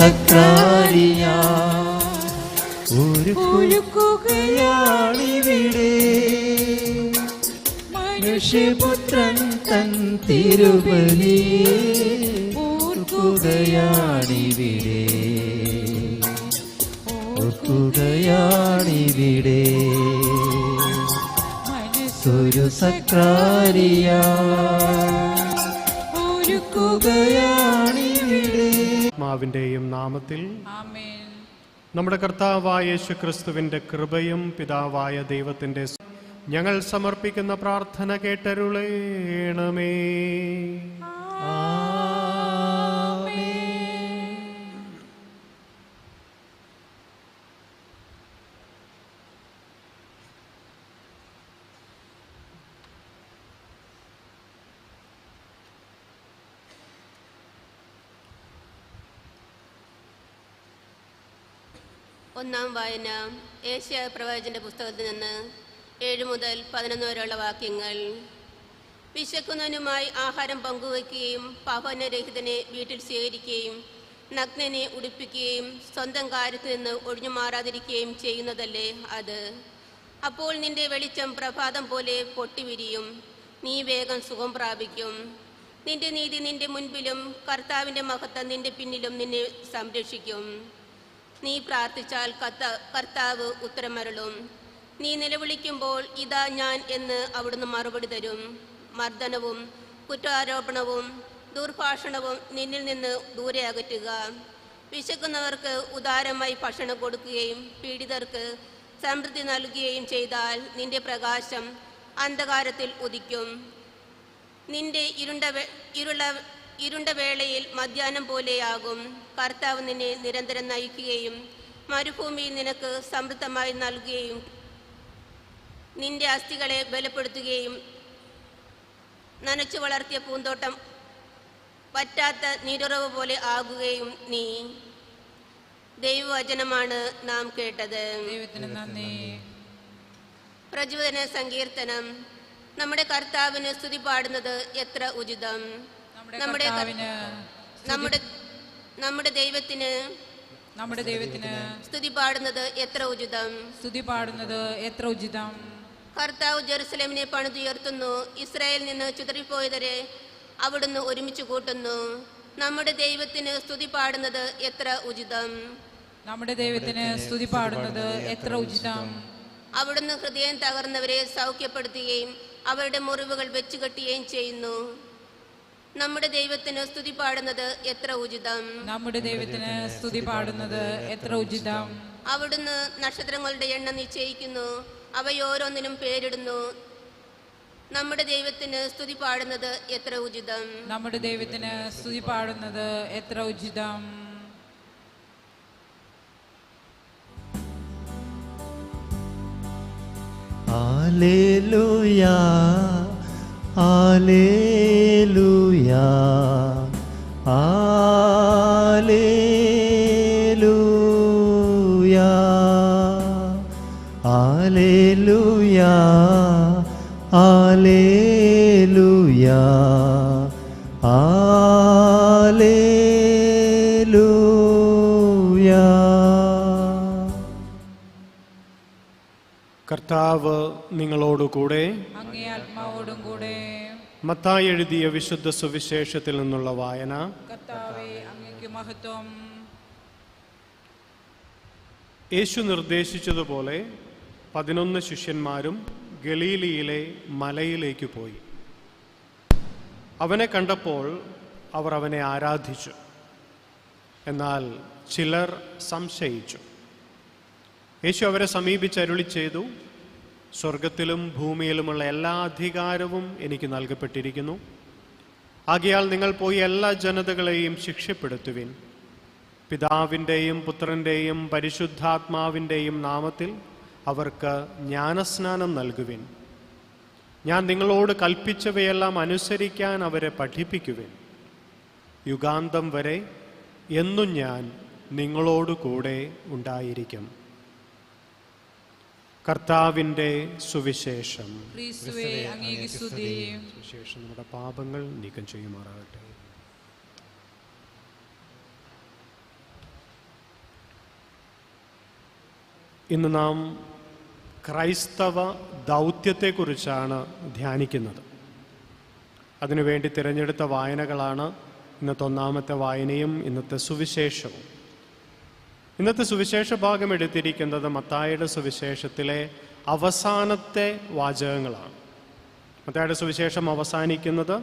സക്രാരിയാ ഒരുക്കുകയാണിവിടെ മനുഷ്യപുത്രൻ തൻ തിരുബലി ഓർക്കുകയാണിവിടെ ഓർക്കുകയാണിവിടെ ഒരു സക്രാരിയാ ഒരുക്കുകയാണിവിടെ. ആത്മാവിന്റെയും നാമത്തിൽ നമ്മുടെ കർത്താവായ യേശുക്രിസ്തുവിന്റെ കൃപയും പിതാവായ ദൈവത്തിന്റെ ഞങ്ങൾ സമർപ്പിക്കുന്ന പ്രാർത്ഥന കേട്ടരുളേണമേ. ഒന്നാം വായന ഏശയ്യാ പ്രവാചകന്റെ പുസ്തകത്തിൽ നിന്ന് 7 മുതൽ 11 വരെയുള്ള വാക്യങ്ങൾ. വിശക്കുന്നവനുമായി ആഹാരം പങ്കുവയ്ക്കുകയും പാപനരഹിതനെ വീട്ടിൽ സ്വീകരിക്കുകയും നഗ്നനെ ഉടുപ്പിക്കുകയും സ്വന്തം കാര്യത്തിൽ നിന്ന് ഒഴിഞ്ഞു മാറാതിരിക്കുകയും ചെയ്യുന്നതല്ലേ അത്. അപ്പോൾ നിന്റെ വെളിച്ചം പ്രഭാതം പോലെ പൊട്ടിവിരിയും, നീ വേഗം സുഖം പ്രാപിക്കും. നിന്റെ നീതി നിന്റെ മുൻപിലും കർത്താവിൻ്റെ മഹത്വം നിന്റെ പിന്നിലും നിന്നെ സംരക്ഷിക്കും. നീ പ്രാർത്ഥിച്ചാൽ കർത്താവ് ഉത്തരമരുളും. നീ നിലവിളിക്കുമ്പോൾ ഇതാ ഞാൻ എന്ന് അവിടുന്ന് മറുപടി തരും. മർദ്ദനവും കുറ്റാരോപണവും ദുർഭാഷണവും നിന്നിൽ നിന്ന് ദൂരെ അകറ്റുക. വിശക്കുന്നവർക്ക് ഉദാരമായി ഭക്ഷണം കൊടുക്കുകയും പീഡിതർക്ക് സമൃദ്ധി നൽകുകയും ചെയ്താൽ നിന്റെ പ്രകാശം അന്ധകാരത്തിൽ ഉദിക്കും. നിന്റെ ഇരുണ്ട വേളയിൽ മധ്യാഹ്നം പോലെയാകും. കർത്താവ് നിന്നെ നിരന്തരം നയിക്കുകയും മരുഭൂമിയിൽ നിനക്ക് സമൃദ്ധമായി നൽകുകയും നിന്റെ അസ്ഥികളെ ബലപ്പെടുത്തുകയും നനച്ചു വളർത്തിയ പൂന്തോട്ടം വറ്റാത്ത നീരുറവ് പോലെ ആകുകയും നീ. ദൈവവചനമാണ് നാം കേട്ടത്. പ്രചോദന സങ്കീർത്തനം. നമ്മുടെ കർത്താവിന് സ്തുതി പാടുന്നത് എത്ര ഉചിതം. നമ്മുടെ ദൈവത്തിന് സ്തുതി പാടുന്നത് എത്ര ഉചിതം. കർത്താവ് ജെറുസലേമിനെ പണിതുയർത്തുന്നു. ഇസ്രായേലിൽ നിന്ന് ചിതറിപ്പോയവരെ അവിടുന്ന് ഒരുമിച്ച് കൂട്ടുന്നു. നമ്മുടെ ദൈവത്തിന് സ്തുതി പാടുന്നത് എത്ര ഉചിതം. അവിടുന്ന് ഹൃദയം തകർന്നവരെ സൗഖ്യപ്പെടുത്തുകയും അവരുടെ മുറിവുകൾ വെച്ചുകെട്ടുകയും ചെയ്യുന്നു. നമ്മുടെ ദൈവത്തിന് സ്തുതി പാടുന്നത് എത്ര ഉചിതം. അവിടുന്ന് നക്ഷത്രങ്ങളുടെ എണ്ണം നിശ്ചയിക്കുന്നു, അവയോരോന്നിനും പേരിടുന്നു. നമ്മുടെ ദൈവത്തിന് സ്തുതി പാടുന്നത് എത്ര ഉചിതം. ഹല്ലേലൂയാ ഹല്ലേലൂയാ ഹല്ലേലൂയാ ഹല്ലേലൂയാ ഹല്ലേലൂയാ ഹല്ലേലൂയാ. കർത്താവ് നിങ്ങളോടുകൂടെ. അങ്ങേ ആത്മാവോടും കൂടെ. മത്തായി എഴുതിയ വിശുദ്ധ സുവിശേഷത്തിൽ നിന്നുള്ള വായന. കർത്താവേ, അങ്ങേക്ക് മഹത്വം. യേശു നിർദ്ദേശിച്ചതുപോലെ 11 ശിഷ്യന്മാരും ഗലീലിയിലെ മലയിലേക്ക് പോയി. അവനെ കണ്ടപ്പോൾ അവർ അവനെ ആരാധിച്ചു. എന്നാൽ ചിലർ സംശയിച്ചു. യേശു അവരെ സമീപിച്ച് അരുളി ചെയ്തു, സ്വർഗത്തിലും ഭൂമിയിലുമുള്ള എല്ലാ അധികാരവും എനിക്ക് നൽകപ്പെട്ടിരിക്കുന്നു. ആകയാൽ നിങ്ങൾ പോയി എല്ലാ ജനതകളെയും ശിക്ഷപ്പെടുത്തുവിൻ. പിതാവിൻ്റെയും പുത്രൻ്റെയും പരിശുദ്ധാത്മാവിൻ്റെയും നാമത്തിൽ അവർക്ക് ജ്ഞാനസ്നാനം നൽകുവിൻ. ഞാൻ നിങ്ങളോട് കൽപ്പിച്ചവയെല്ലാം അനുസരിക്കാൻ അവരെ പഠിപ്പിക്കുവിൻ. യുഗാന്തം വരെ എന്നും ഞാൻ നിങ്ങളോട് കൂടെ ഉണ്ടായിരിക്കും. കർത്താവിൻ്റെ സുവിശേഷം. സുവിശേഷം നമ്മുടെ പാപങ്ങൾ നീക്കം ചെയ്യുമാറാകട്ടെ. ഇന്ന് നാം ക്രൈസ്തവ ദൗത്യത്തെക്കുറിച്ചാണ് ധ്യാനിക്കുന്നത്. അതിനുവേണ്ടി തിരഞ്ഞെടുത്ത വായനകളാണ് ഇന്നത്തെ ഒന്നാമത്തെ വായനയും ഇന്നത്തെ സുവിശേഷവും. ഇന്നത്തെ സുവിശേഷ ഭാഗം എടുത്തിരിക്കുന്നത് മത്തായിയുടെ സുവിശേഷത്തിലെ അവസാനത്തെ വാചകങ്ങളാണ്. മത്തായിയുടെ സുവിശേഷം അവസാനിക്കുന്നത്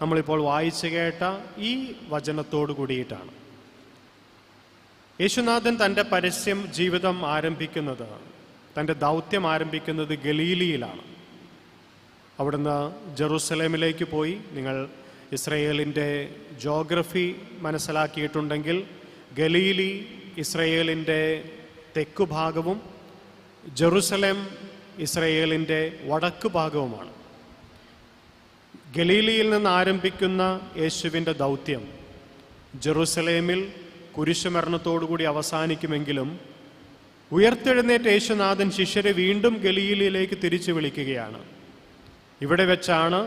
നമ്മളിപ്പോൾ വായിച്ചു കേട്ട ഈ വചനത്തോടു കൂടിയിട്ടാണ്. യേശുനാഥൻ തൻ്റെ പരസ്യം ജീവിതം ആരംഭിക്കുന്നത്, തൻ്റെ ദൗത്യം ആരംഭിക്കുന്നത് ഗലീലിയിലാണ്. അവിടുന്ന് ജെറുസലേമിലേക്ക് പോയി. നിങ്ങൾ ഇസ്രയേലിൻ്റെ ജോഗ്രഫി മനസ്സിലാക്കിയിട്ടുണ്ടെങ്കിൽ ഗലീലി ഇസ്രയേലിൻ്റെ തെക്കു ഭാഗവും ജെറുസലേം ഇസ്രയേലിൻ്റെ വടക്ക് ഭാഗവുമാണ്. ഗലീലിയിൽ നിന്ന് ആരംഭിക്കുന്ന യേശുവിൻ്റെ ദൗത്യം ജെറുസലേമിൽ കുരിശുമരണത്തോടുകൂടി അവസാനിക്കുമെങ്കിലും ഉയർത്തെഴുന്നേറ്റ യേശുനാഥൻ ശിഷ്യരെ വീണ്ടും ഗലീലിയിലേക്ക് തിരിച്ചു വിളിക്കുകയാണ്. ഇവിടെ വെച്ചാണ്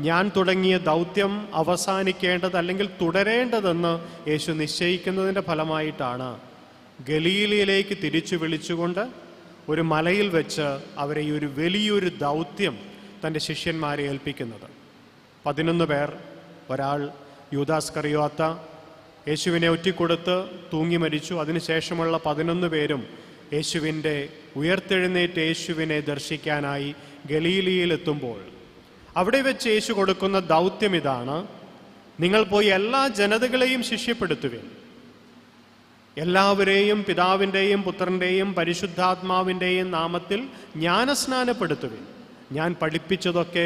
ഞാൻ തുടങ്ങിയ ദൗത്യം അവസാനിക്കേണ്ടത് അല്ലെങ്കിൽ തുടരേണ്ടതെന്ന് യേശു നിശ്ചയിക്കുന്നതിൻ്റെ ഫലമായിട്ടാണ് ഗലീലിയിലേക്ക് തിരിച്ചു വിളിച്ചുകൊണ്ട് ഒരു മലയിൽ വെച്ച് അവരെ ഈ ഒരു വലിയൊരു ദൗത്യം തൻ്റെ ശിഷ്യന്മാരെ ഏൽപ്പിക്കുന്നത്. 11 പേർ, ഒരാൾ യൂദാസ് കറിയോത്ത, യേശുവിനെ ഒറ്റിക്കൊടുത്ത് തൂങ്ങി മരിച്ചു. അതിനുശേഷമുള്ള 11 പേരും യേശുവിൻ്റെ ഉയർത്തെഴുന്നേറ്റ് യേശുവിനെ ദർശിക്കാനായി ഗലീലിയിലെത്തുമ്പോൾ അവിടെ വെച്ച് യേശു കൊടുക്കുന്ന ദൗത്യം ഇതാണ്: നിങ്ങൾ പോയി എല്ലാ ജനതകളെയും ശിഷ്യപ്പെടുത്തുവിൻ, എല്ലാവരെയും പിതാവിൻ്റെയും പുത്രൻ്റെയും പരിശുദ്ധാത്മാവിൻ്റെയും നാമത്തിൽ ജ്ഞാനസ്നാനപ്പെടുത്തുവിൻ, ഞാൻ പഠിപ്പിച്ചതൊക്കെ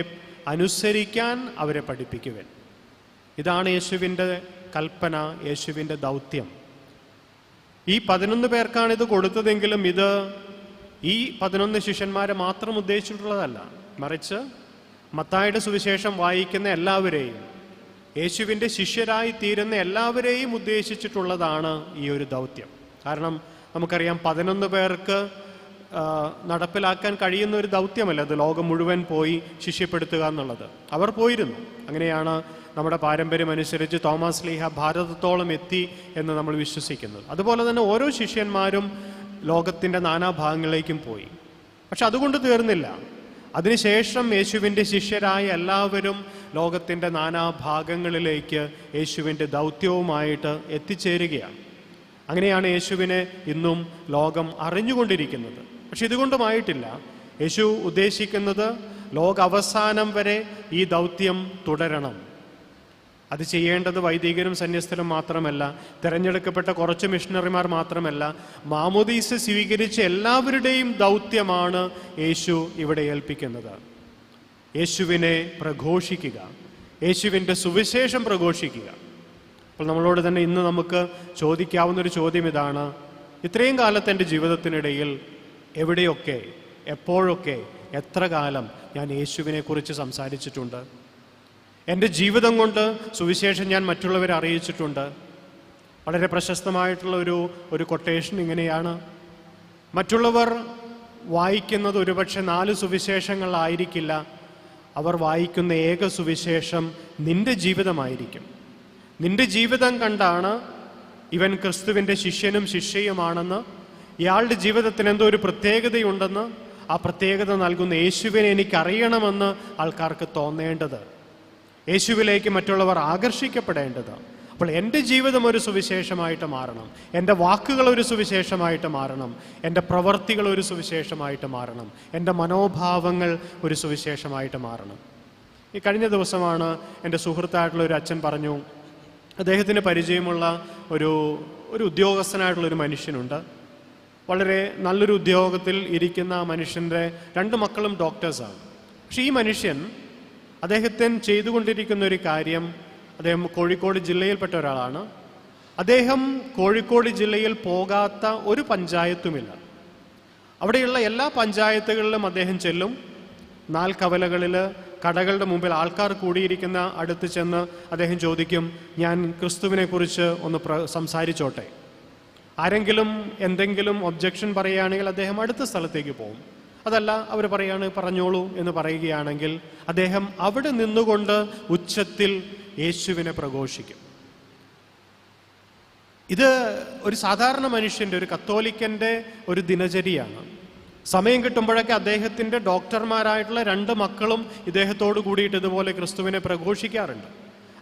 അനുസരിക്കാൻ അവരെ പഠിപ്പിക്കുവിൻ. ഇതാണ് യേശുവിൻ്റെ കൽപ്പന, യേശുവിൻ്റെ ദൗത്യം. ഈ 11 പേർക്കാണ് ഇത് കൊടുത്തതെങ്കിലും ഇത് ഈ 11 ശിഷ്യന്മാരെ മാത്രം ഉദ്ദേശിച്ചിട്ടുള്ളതല്ല, മറിച്ച് മത്തായിയുടെ സുവിശേഷം വായിക്കുന്ന എല്ലാവരെയും, യേശുവിൻ്റെ ശിഷ്യരായി തീരുന്ന എല്ലാവരെയും ഉദ്ദേശിച്ചിട്ടുള്ളതാണ് ഈ ഒരു ദൗത്യം. കാരണം നമുക്കറിയാം 11 പേർക്ക് നടപ്പിലാക്കാൻ കഴിയുന്ന ഒരു ദൗത്യമല്ല അത് ലോകം മുഴുവൻ പോയി ശിഷ്യപ്പെടുത്തുക എന്നുള്ളത്. അവർ പോയിരുന്നു. അങ്ങനെയാണ് നമ്മുടെ പാരമ്പര്യം അനുസരിച്ച് തോമസ് ലീഹ ഭാരതത്തോളം എത്തി എന്ന് നമ്മൾ വിശ്വസിക്കുന്നത്. അതുപോലെ തന്നെ ഓരോ ശിഷ്യന്മാരും ലോകത്തിൻ്റെ നാനാഭാഗങ്ങളിലേക്കും പോയി. പക്ഷെ അതുകൊണ്ട് തീർന്നില്ല. അതിനുശേഷം യേശുവിൻ്റെ ശിഷ്യരായ എല്ലാവരും ലോകത്തിൻ്റെ നാനാഭാഗങ്ങളിലേക്ക് യേശുവിൻ്റെ ദൗത്യവുമായിട്ട് എത്തിച്ചേരുകയാണ്. അങ്ങനെയാണ് യേശുവിനെ ഇന്നും ലോകം അറിഞ്ഞുകൊണ്ടിരിക്കുന്നത്. പക്ഷെ ഇതുകൊണ്ടുമായിട്ടില്ല. യേശു ഉദ്ദേശിക്കുന്നത് ലോക അവസാനം വരെ ഈ ദൗത്യം തുടരണം. അത് ചെയ്യേണ്ടത് വൈദികരും സന്യസ്തരും മാത്രമല്ല, തിരഞ്ഞെടുക്കപ്പെട്ട കുറച്ച് മിഷണറിമാർ മാത്രമല്ല, മാമോദീസ സ്വീകരിച്ച എല്ലാവരുടെയും ദൗത്യമാണ് യേശു ഇവിടെ ഏൽപ്പിക്കുന്നത്. യേശുവിനെ പ്രഘോഷിക്കുക, യേശുവിൻ്റെ സുവിശേഷം പ്രഘോഷിക്കുക. അപ്പോൾ നമ്മളോട് തന്നെ ഇന്ന് നമുക്ക് ചോദിക്കാവുന്നൊരു ചോദ്യം ഇതാണ്: ഇത്രയും കാലത്തെ എൻ്റെ ജീവിതത്തിനിടയിൽ എവിടെയൊക്കെ, എപ്പോഴൊക്കെ, എത്ര കാലം ഞാൻ യേശുവിനെക്കുറിച്ച് സംസാരിച്ചിട്ടുണ്ട്? എൻ്റെ ജീവിതം കൊണ്ട് സുവിശേഷം ഞാൻ മറ്റുള്ളവരെ അറിയിച്ചിട്ടുണ്ട്. വളരെ പ്രശസ്തമായിട്ടുള്ള ഒരു കൊട്ടേഷൻ ഇങ്ങനെയാണ്: മറ്റുള്ളവർ വായിക്കുന്നത് ഒരുപക്ഷെ 4 സുവിശേഷങ്ങളായിരിക്കില്ല, അവർ വായിക്കുന്ന ഏക സുവിശേഷം നിന്റെ ജീവിതമായിരിക്കും. നിന്റെ ജീവിതം കണ്ടാണ് ഇവൻ ക്രിസ്തുവിൻ്റെ ശിഷ്യനും ശിഷ്യയുമാണെന്ന്, ഇയാളുടെ ജീവിതത്തിന് എന്തോ ഒരു പ്രത്യേകതയുണ്ടെന്ന്, ആ പ്രത്യേകത നൽകുന്ന യേശുവിനെ എനിക്കറിയണമെന്ന് ആൾക്കാർക്ക് തോന്നേണ്ടത്, യേശുവിലേക്ക് മറ്റുള്ളവർ ആകർഷിക്കപ്പെടേണ്ടത്. അപ്പോൾ എൻ്റെ ജീവിതം ഒരു സുവിശേഷമായിട്ട് മാറണം, എൻ്റെ വാക്കുകൾ ഒരു സുവിശേഷമായിട്ട് മാറണം, എൻ്റെ പ്രവർത്തികൾ ഒരു സുവിശേഷമായിട്ട് മാറണം, എൻ്റെ മനോഭാവങ്ങൾ ഒരു സുവിശേഷമായിട്ട് മാറണം. ഈ കഴിഞ്ഞ ദിവസമാണ് എൻ്റെ സുഹൃത്തായിട്ടുള്ള ഒരു അച്ഛൻ പറഞ്ഞു, അദ്ദേഹത്തിന് പരിചയമുള്ള ഒരു ഉദ്യോഗസ്ഥനായിട്ടുള്ളൊരു മനുഷ്യനുണ്ട്. വളരെ നല്ലൊരു ഉദ്യോഗത്തിൽ ഇരിക്കുന്ന ആ മനുഷ്യൻ്റെ 2 മക്കളും ഡോക്ടേഴ്സാണ്. പക്ഷേ ഈ മനുഷ്യൻ അദ്ദേഹത്തിന് ചെയ്തുകൊണ്ടിരിക്കുന്ന ഒരു കാര്യം, അദ്ദേഹം കോഴിക്കോട് ജില്ലയിൽപ്പെട്ട ഒരാളാണ്. അദ്ദേഹം കോഴിക്കോട് ജില്ലയിൽ പോകാത്ത ഒരു പഞ്ചായത്തുമില്ല. അവിടെയുള്ള എല്ലാ പഞ്ചായത്തുകളിലും അദ്ദേഹം ചെല്ലും. 4 കവലകളിൽ കടകളുടെ മുമ്പിൽ ആൾക്കാർ കൂടിയിരിക്കുന്ന അടുത്ത് ചെന്ന് അദ്ദേഹം ചോദിക്കും, ഞാൻ ക്രിസ്തുവിനെ കുറിച്ച് ഒന്ന് സംസാരിച്ചോട്ടെ. ആരെങ്കിലും എന്തെങ്കിലും ഒബ്ജക്ഷൻ പറയുകയാണെങ്കിൽ അദ്ദേഹം അടുത്ത സ്ഥലത്തേക്ക് പോകും. അതല്ല, അവർ പറഞ്ഞോളൂ എന്ന് പറയുകയാണെങ്കിൽ അദ്ദേഹം അവിടെ നിന്നുകൊണ്ട് ഉച്ചത്തിൽ യേശുവിനെ പ്രഘോഷിക്കും. ഇത് ഒരു സാധാരണ മനുഷ്യൻ്റെ, ഒരു കത്തോലിക്കൻ്റെ ഒരു ദിനചര്യയാണ്. സമയം കിട്ടുമ്പോഴൊക്കെ അദ്ദേഹത്തിൻ്റെ ഡോക്ടർമാരായിട്ടുള്ള 2 മക്കളും ഇദ്ദേഹത്തോട് കൂടിയിട്ട് ഇതുപോലെ ക്രിസ്തുവിനെ പ്രഘോഷിക്കാറുണ്ട്.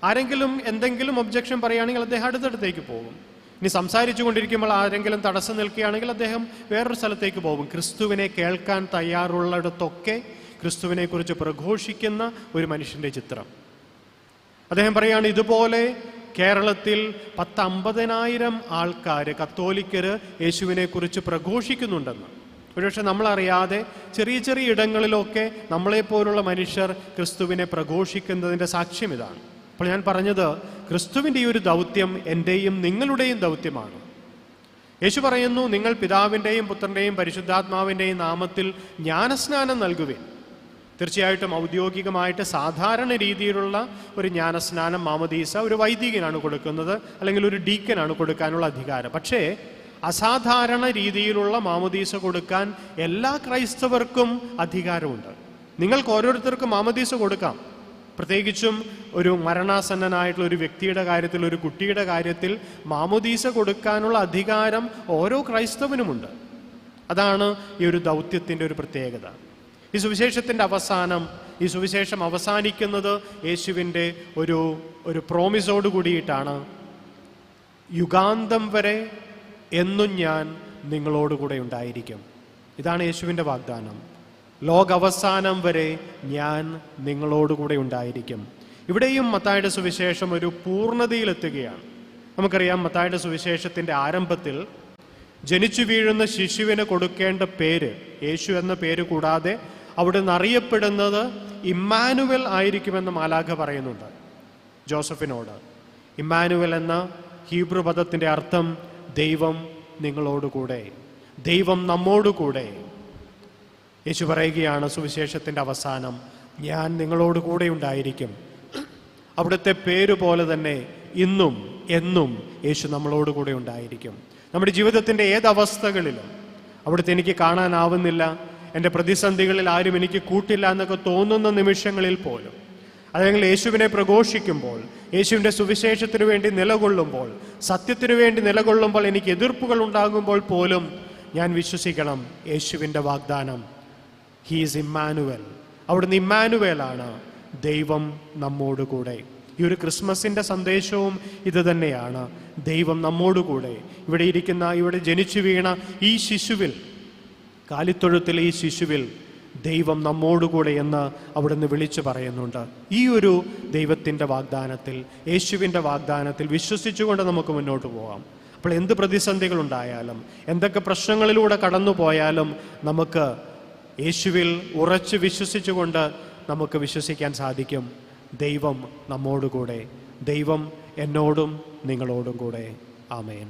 ആരെങ്കിലും എന്തെങ്കിലും ഒബ്ജക്ഷൻ പറയുകയാണെങ്കിൽ അദ്ദേഹം അടുത്തടുത്തേക്ക് പോകും. ഇനി സംസാരിച്ചു കൊണ്ടിരിക്കുമ്പോൾ ആരെങ്കിലും തടസ്സം നിൽക്കുകയാണെങ്കിൽ അദ്ദേഹം വേറൊരു സ്ഥലത്തേക്ക് പോകും. ക്രിസ്തുവിനെ കേൾക്കാൻ തയ്യാറുള്ളിടത്തൊക്കെ ക്രിസ്തുവിനെക്കുറിച്ച് പ്രഘോഷിക്കുന്ന ഒരു മനുഷ്യൻ്റെ ചിത്രം. അദ്ദേഹം പറയുകയാണ്, ഇതുപോലെ കേരളത്തിൽ 10-50,000 ആൾക്കാർ, കത്തോലിക്കർ യേശുവിനെക്കുറിച്ച് പ്രഘോഷിക്കുന്നുണ്ടെന്ന്. ഒരുപക്ഷെ നമ്മളറിയാതെ ചെറിയ ചെറിയ ഇടങ്ങളിലൊക്കെ നമ്മളെപ്പോലുള്ള മനുഷ്യർ ക്രിസ്തുവിനെ പ്രഘോഷിക്കുന്നതിൻ്റെ സാക്ഷ്യം ഇതാണ്. അപ്പോൾ ഞാൻ പറഞ്ഞത്, ക്രിസ്തുവിൻ്റെ ഈ ഒരു ദൗത്യം എൻ്റെയും നിങ്ങളുടെയും ദൗത്യമാണ്. യേശു പറയുന്നു, നിങ്ങൾ പിതാവിൻ്റെയും പുത്രൻ്റെയും പരിശുദ്ധാത്മാവിൻ്റെയും നാമത്തിൽ ജ്ഞാനസ്നാനം നൽകുവിൻ. തീർച്ചയായിട്ടും ഔദ്യോഗികമായിട്ട് സാധാരണ രീതിയിലുള്ള ഒരു ജ്ഞാനസ്നാനം, മാമോദീസ, ഒരു വൈദികനാണ് കൊടുക്കുന്നത്, അല്ലെങ്കിൽ ഒരു ഡീക്കനാണ് കൊടുക്കാനുള്ള അധികാരം. പക്ഷേ അസാധാരണ രീതിയിലുള്ള മാമോദീസ കൊടുക്കാൻ എല്ലാ ക്രൈസ്തവർക്കും അധികാരമുണ്ട്. നിങ്ങൾക്ക് ഓരോരുത്തർക്കും മാമോദീസ കൊടുക്കാം. പ്രത്യേകിച്ചും ഒരു മരണാസന്നനായിട്ടുള്ള ഒരു വ്യക്തിയുടെ കാര്യത്തിൽ, ഒരു കുട്ടിയുടെ കാര്യത്തിൽ മാമോദീസ കൊടുക്കാനുള്ള അധികാരം ഓരോ ക്രൈസ്തവനുമുണ്ട്. അതാണ് ഈ ഒരു ദൗത്യത്തിൻ്റെ ഒരു പ്രത്യേകത. ഈ സുവിശേഷത്തിൻ്റെ അവസാനം, ഈ സുവിശേഷം അവസാനിക്കുന്നത് യേശുവിൻ്റെ ഒരു പ്രോമിസോട് കൂടിയിട്ടാണ്. യുഗാന്തം വരെ എന്നും ഞാൻ നിങ്ങളോടുകൂടെ ഉണ്ടായിരിക്കും. ഇതാണ് യേശുവിൻ്റെ വാഗ്ദാനം. ലോകാവസാനം വരെ ഞാൻ നിങ്ങളോടുകൂടെ ഉണ്ടായിരിക്കും. ഇവിടെയും മത്തായിയുടെ സുവിശേഷം ഒരു പൂർണ്ണതയിലെത്തുകയാണ്. നമുക്കറിയാം, മത്തായിയുടെ സുവിശേഷത്തിൻ്റെ ആരംഭത്തിൽ ജനിച്ചു വീഴുന്ന ശിശുവിന് കൊടുക്കേണ്ട പേര്, യേശു എന്ന പേര് കൂടാതെ അവിടെ നിന്ന് അറിയപ്പെടുന്നത് ഇമ്മാനുവൽ ആയിരിക്കുമെന്ന് മാലാഖ പറയുന്നുണ്ട് ജോസഫിനോട്. ഇമ്മാനുവൽ എന്ന ഹീബ്രു പദത്തിൻ്റെ അർത്ഥം ദൈവം നിങ്ങളോടുകൂടെ, ദൈവം നമ്മോടുകൂടെ. യേശു പറയുകയാണ് സുവിശേഷത്തിൻ്റെ അവസാനം, ഞാൻ നിങ്ങളോടുകൂടെ ഉണ്ടായിരിക്കും. അവിടുത്തെ പേര് പോലെ തന്നെ ഇന്നും എന്നും യേശു നമ്മളോടുകൂടെ ഉണ്ടായിരിക്കും. നമ്മുടെ ജീവിതത്തിൻ്റെ ഏതവസ്ഥകളിലും അവിടുത്തെ എനിക്ക് കാണാനാവുന്നില്ല, എൻ്റെ പ്രതിസന്ധികളിൽ ആരും എനിക്ക് കൂട്ടില്ല എന്നൊക്കെ തോന്നുന്ന നിമിഷങ്ങളിൽ പോലും, അല്ലെങ്കിൽ യേശുവിനെ പ്രഘോഷിക്കുമ്പോൾ, യേശുവിൻ്റെ സുവിശേഷത്തിനു വേണ്ടി നിലകൊള്ളുമ്പോൾ, സത്യത്തിനു വേണ്ടി നിലകൊള്ളുമ്പോൾ എനിക്ക് എതിർപ്പുകൾ ഉണ്ടാകുമ്പോൾ പോലും ഞാൻ വിശ്വസിക്കണം യേശുവിൻ്റെ വാഗ്ദാനം, ഹീ ഈസ് ഇമ്മാനുവൽ. അവിടുന്ന് ഇമ്മാനുവേലാണ്, ദൈവം നമ്മോടുകൂടെ. ഈ ഒരു ക്രിസ്മസിൻ്റെ സന്ദേശവും ഇത് തന്നെയാണ്, ദൈവം നമ്മോടുകൂടെ. ഇവിടെ ജനിച്ചു വീണ ഈ ശിശുവിൽ, കാലിത്തൊഴുത്തിൽ ഈ ശിശുവിൽ ദൈവം നമ്മോടുകൂടെ എന്ന് അവിടുന്ന് വിളിച്ചു പറയുന്നുണ്ട്. ഈ ഒരു ദൈവത്തിൻ്റെ വാഗ്ദാനത്തിൽ, യേശുവിൻ്റെ വാഗ്ദാനത്തിൽ വിശ്വസിച്ചുകൊണ്ട് നമുക്ക് മുന്നോട്ട് പോകാം. അപ്പോൾ എന്ത് പ്രതിസന്ധികളുണ്ടായാലും, എന്തൊക്കെ പ്രശ്നങ്ങളിലൂടെ കടന്നു പോയാലും നമുക്ക് യേശുവിൽ ഉറച്ച് വിശ്വസിച്ചുകൊണ്ട് നമുക്ക് വിശ്വസിക്കാൻ സാധിക്കും, ദൈവം നമ്മോടുകൂടെ, ദൈവം എന്നോടും നിങ്ങളോടും കൂടെ. ആമേൻ.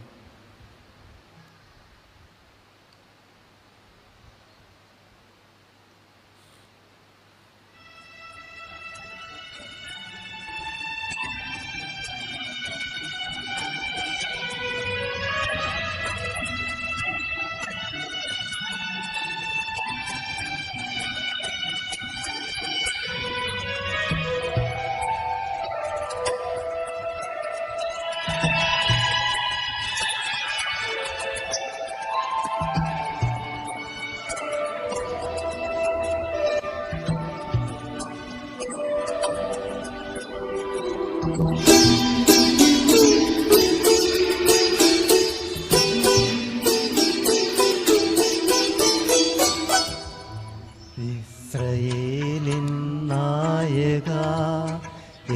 ഇസ്രായേലിൻ നായക,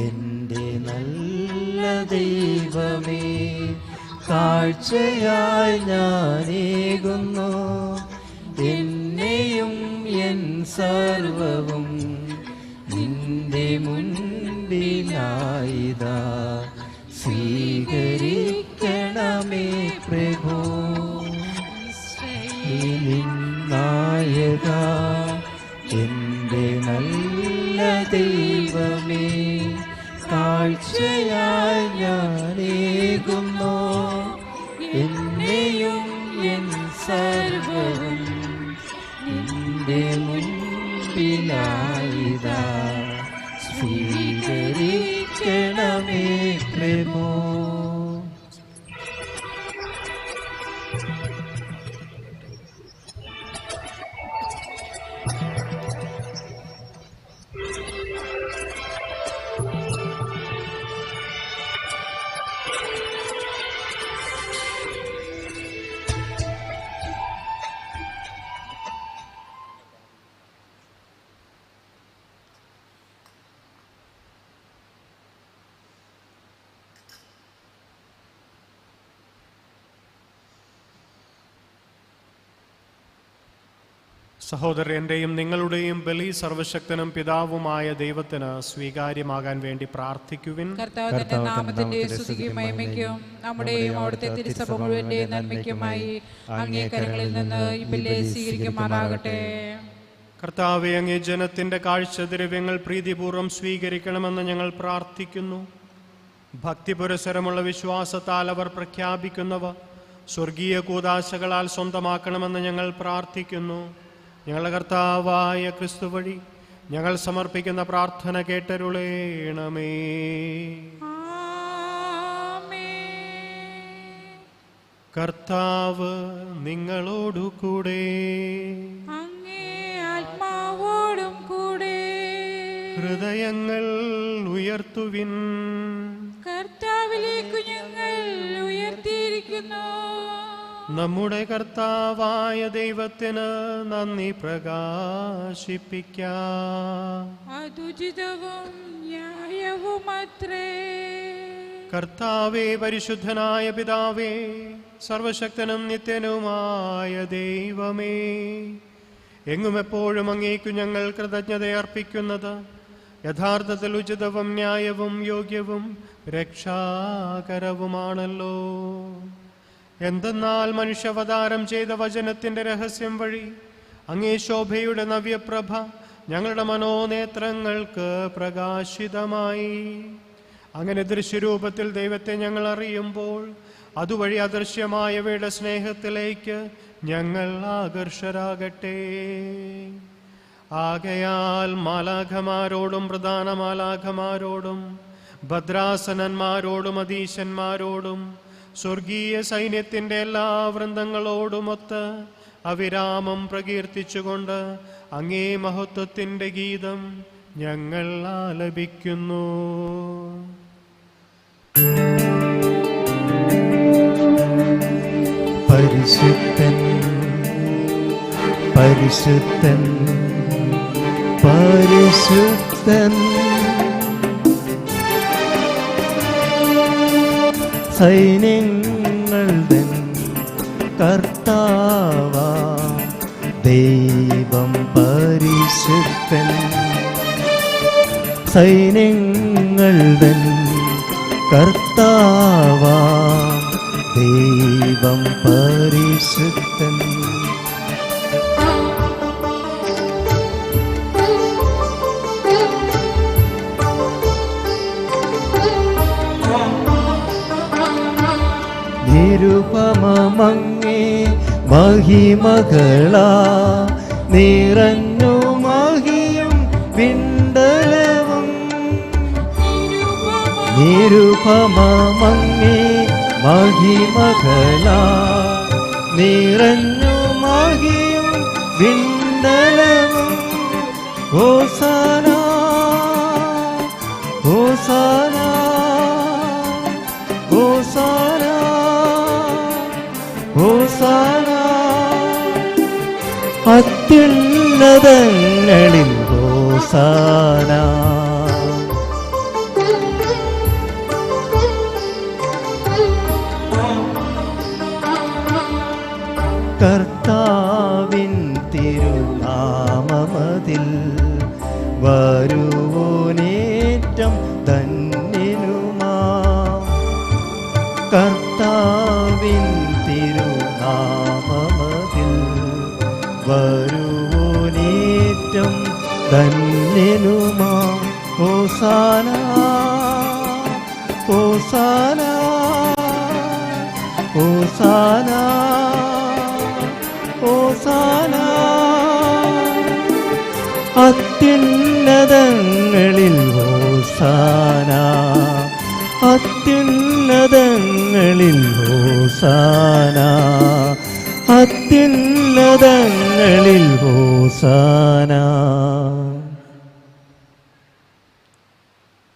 എൻ്റെ നല്ല ദൈവമേ, കാഴ്ചയായി ഞാനേകുന്നു എന്നെയും എൻ സർവവും നിന്റെ മുൻപിലായിതാ, സ്വീകരിക്കണമേ പ്രഭോ. ഇസ്രായേലിൻ നായക, എൻ്റെ നല്ല ദൈവമേ, കാഴ്ചയായി ഞാനേകുന്നു എന്നെയും എൻ സർവവും നിന്റെ മുൻപിലായിതാ, സ്വീകരിക്കണമേ പ്രഭോ. സഹോദരൻ്റെയും നിങ്ങളുടെയും ബലി സർവശക്തനും പിതാവുമായ ദൈവത്തിന് സ്വീകാര്യമാകാൻ വേണ്ടി പ്രാർത്ഥിക്കുവിൻ. കർത്താവ് തന്റെ നാമത്തിന്റെ സ്തുതിക്കും മഹിമയ്ക്കും നമ്മുടെയും അവിടുത്തെ തിരുസഭ മുഴുവന്റെയും നന്മയ്ക്കുമായി അങ്ങേ കരങ്ങളിൽ നിന്ന് ഈ ബലി സ്വീകരിക്കുമാറാകട്ടെ. കർത്താവെ, അങ്ങേ ജനത്തിന്റെ കാഴ്ചദ്രവ്യങ്ങൾ പ്രീതിപൂർവ്വം സ്വീകരിക്കണമെന്ന് ഞങ്ങൾ പ്രാർത്ഥിക്കുന്നു. ഭക്തിപുരസരമുള്ള വിശ്വാസത്താൽ അവർ പ്രഖ്യാപിക്കുന്നവ സ്വർഗീയ കൂദാശകളാൽ സ്വന്തമാക്കണമെന്ന് ഞങ്ങൾ പ്രാർത്ഥിക്കുന്നു. ഞങ്ങളുടെ കർത്താവായ ക്രിസ്തു വഴി ഞങ്ങൾ സമർപ്പിക്കുന്ന പ്രാർത്ഥന കേട്ടരുളേണമേ. കർത്താവ് നിങ്ങളോടു കൂടെ, അങ്ങേ ആത്മാവോടും കൂടെ. ഹൃദയങ്ങൾ ഉയർത്തുവിൻ. കർത്താവിലേക്ക് ഞങ്ങൾ ഉയർത്തിയിരിക്കുന്നു. നമ്മുടെ കർത്താവായ ദൈവത്തിന് നന്ദി പ്രകാശിപ്പിക്കാം. അതുചിതവും ന്യായവുമത്രേ. കർത്താവേ, പരിശുദ്ധനായ പിതാവേ, സർവശക്തനും നിത്യനുമായ ദൈവമേ, എങ്ങും എപ്പോഴും അങ്ങേക്കു ഞങ്ങൾ കൃതജ്ഞതയർപ്പിക്കുന്നത് യഥാർത്ഥത്തിൽ ഉചിതവും ന്യായവും യോഗ്യവും രക്ഷാകരവുമാണല്ലോ. എന്തെന്നാൽ മനുഷ്യാവതാരം ചെയ്ത വചനത്തിന്റെ രഹസ്യം വഴി അങ്ങേ ശോഭയുടെ നവ്യപ്രഭ ഞങ്ങളുടെ മനോനേത്രങ്ങൾക്ക് പ്രകാശിതമായി. അങ്ങനെ ദൃശ്യരൂപത്തിൽ ദൈവത്തെ ഞങ്ങൾ അറിയുമ്പോൾ അതുവഴി അദൃശ്യമായവയുടെ സ്നേഹത്തിലേക്ക് ഞങ്ങൾ ആകർഷരാകട്ടെ. ആകയാൽ മാലാഖമാരോടും പ്രധാന മാലാഖമാരോടും ഭദ്രാസനന്മാരോടും അധീശന്മാരോടും സ്വർഗീയ സൈന്യത്തിൻ്റെ എല്ലാ വൃന്ദങ്ങളോടുമൊത്ത് അവിരാമം പ്രകീർത്തിച്ചുകൊണ്ട് അങ്ങേ മഹത്വത്തിൻ്റെ ഗീതം ഞങ്ങൾ ആലപിക്കുന്നു. പരിശുദ്ധൻ പരിശുദ്ധൻ പരിശുദ്ധൻ, സൈന്യങ്ങളുടെ കർത്താവാ ദൈവം പരിശുദ്ധൻ. സൈന്യങ്ങളുടെ കർത്താവാ ദൈവം പരിശുദ്ധൻ. നിരുപമങ്ങേ മഹിമകളാ നിറഞ്ഞു മഹിയും പിണ്ടലവും. നിരുപമങ്ങേ മഹിമകളാ നിറഞ്ഞു മഹിയും പിണ്ടലവും. ഹോസാന ഹോസാന ഹോസാന ഹോസാന, അത്യുന്നതങ്ങളിൽ ഹോസാന. കർത്താവിൻ തിരുനാമമതിൽ വരുവോനേറ്റം ധന്യനുമാ. കർത്താവിൻ തിരുനാമമതിൽ വരുവോനേറ്റം ധന്യനുമാ. ഹോസാന ഹോസാന ഹോസാന ഹോസാന, അത്യുന്നതങ്ങളിൽ ഹോസാന. അത്യുന്നതങ്ങളിൽ ഹോസാന. അത്യുന്നതങ്ങളിൽ ഹോസാന.